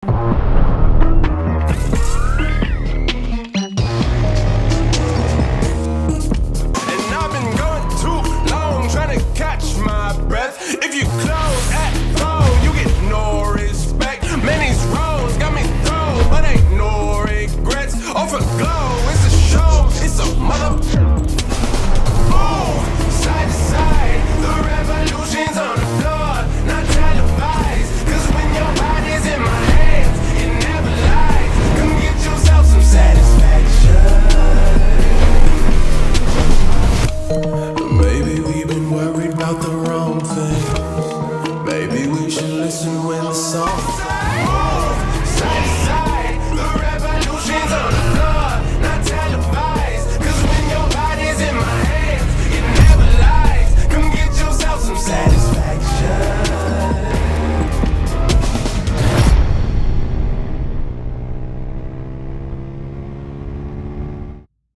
And I've been going too long trying to catch my breath. If you